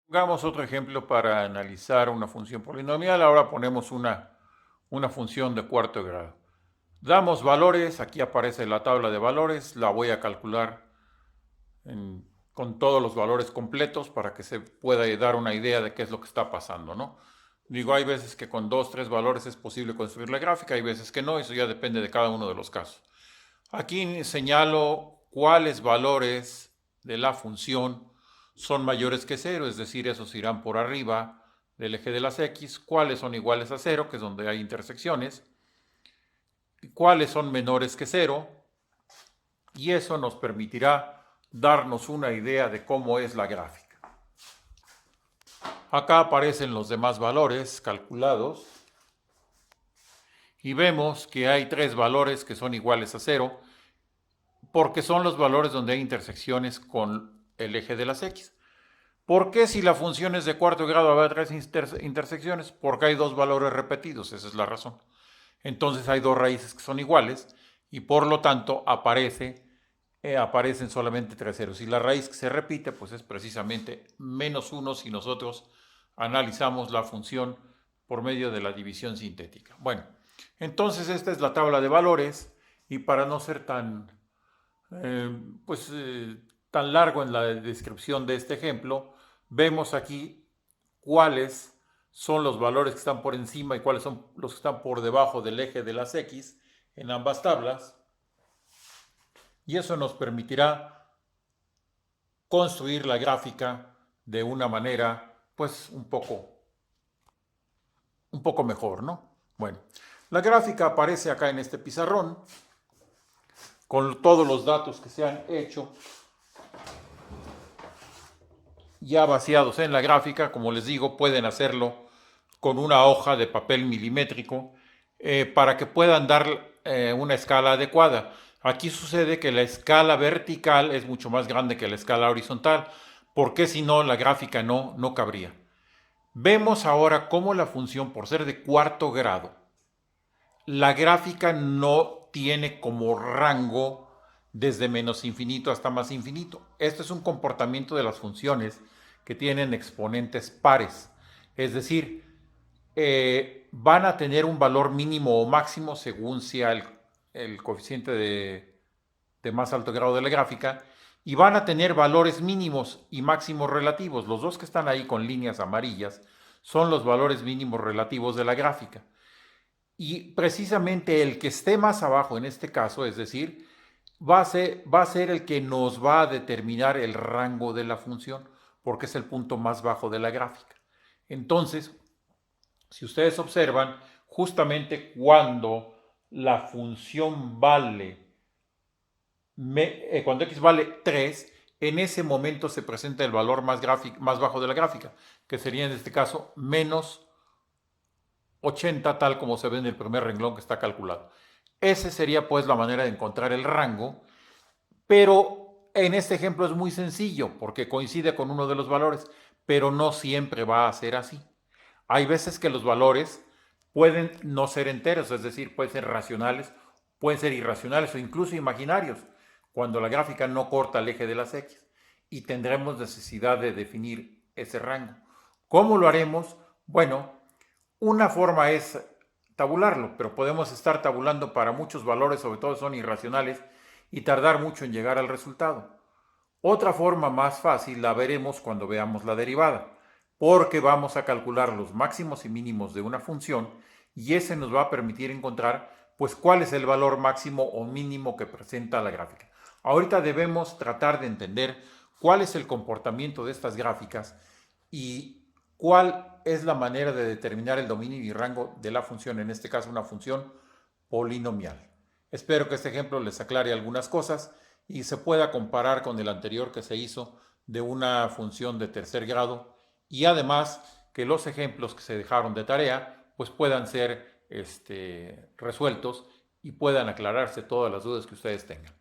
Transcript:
Pongamos otro ejemplo para analizar una función polinomial. Ahora ponemos una función de cuarto grado. Damos valores, aquí aparece la tabla de valores, la voy a calcular con todos los valores completos para que se pueda dar una idea de qué es lo que está pasando, ¿no? Digo, hay veces que con 2, 3 valores es posible construir la gráfica, hay veces que no, eso ya depende de cada uno de los casos. Aquí señalo cuáles valores de la función son mayores que 0, es decir, esos irán por arriba del eje de las x, cuáles son iguales a 0, que es donde hay intersecciones, y cuáles son menores que 0, y eso nos permitirá darnos una idea de cómo es la gráfica. Acá aparecen los demás valores calculados y vemos que hay 3 valores que son iguales a 0 porque son los valores donde hay intersecciones con el eje de las x. ¿Por qué si la función es de cuarto grado habrá 3 intersecciones? Porque hay 2 valores repetidos, esa es la razón. Entonces hay 2 raíces que son iguales y por lo tanto aparecen solamente 3 ceros. Y la raíz que se repite pues es precisamente -1 si nosotros analizamos la función por medio de la división sintética. Bueno, entonces esta es la tabla de valores y para no ser eh, pues, tan largo en la descripción de este ejemplo, vemos aquí cuáles son los valores que están por encima y cuáles son los que están por debajo del eje de las x en ambas tablas. Y eso nos permitirá construir la gráfica de una manera, pues, un poco mejor, ¿no? Bueno, la gráfica aparece acá en este pizarrón con todos los datos que se han hecho ya vaciados en la gráfica. Como les digo, pueden hacerlo con una hoja de papel milimétrico para que puedan dar una escala adecuada. Aquí sucede que la escala vertical es mucho más grande que la escala horizontal, porque si no la gráfica no cabría. Vemos ahora cómo la función, por ser de cuarto grado, la gráfica no tiene como rango desde menos infinito hasta más infinito. Este es un comportamiento de las funciones que tienen exponentes pares. Es decir, van a tener un valor mínimo o máximo según sea el coeficiente de más alto grado de la gráfica, y van a tener valores mínimos y máximos relativos. Los dos que están ahí con líneas amarillas son los valores mínimos relativos de la gráfica. Y precisamente el que esté más abajo en este caso, es decir, va a ser el que nos va a determinar el rango de la función, porque es el punto más bajo de la gráfica. Entonces, si ustedes observan, justamente cuando la función cuando x vale 3, en ese momento se presenta el valor más bajo de la gráfica, que sería en este caso menos 80, tal como se ve en el primer renglón que está calculado. Esa sería pues la manera de encontrar el rango, pero en este ejemplo es muy sencillo porque coincide con uno de los valores, pero no siempre va a ser así. Hay veces que los valores pueden no ser enteros, es decir, pueden ser racionales, pueden ser irracionales o incluso imaginarios, cuando la gráfica no corta el eje de las x, y tendremos necesidad de definir ese rango. ¿Cómo lo haremos? Bueno, una forma es tabularlo, pero podemos estar tabulando para muchos valores, sobre todo son irracionales, y tardar mucho en llegar al resultado. Otra forma más fácil la veremos cuando veamos la derivada, porque vamos a calcular los máximos y mínimos de una función y ese nos va a permitir encontrar pues cuál es el valor máximo o mínimo que presenta la gráfica. Ahorita debemos tratar de entender cuál es el comportamiento de estas gráficas y cuál es la manera de determinar el dominio y rango de la función, en este caso una función polinomial. Espero que este ejemplo les aclare algunas cosas y se pueda comparar con el anterior que se hizo de una función de tercer grado, y además que los ejemplos que se dejaron de tarea pues puedan ser resueltos y puedan aclararse todas las dudas que ustedes tengan.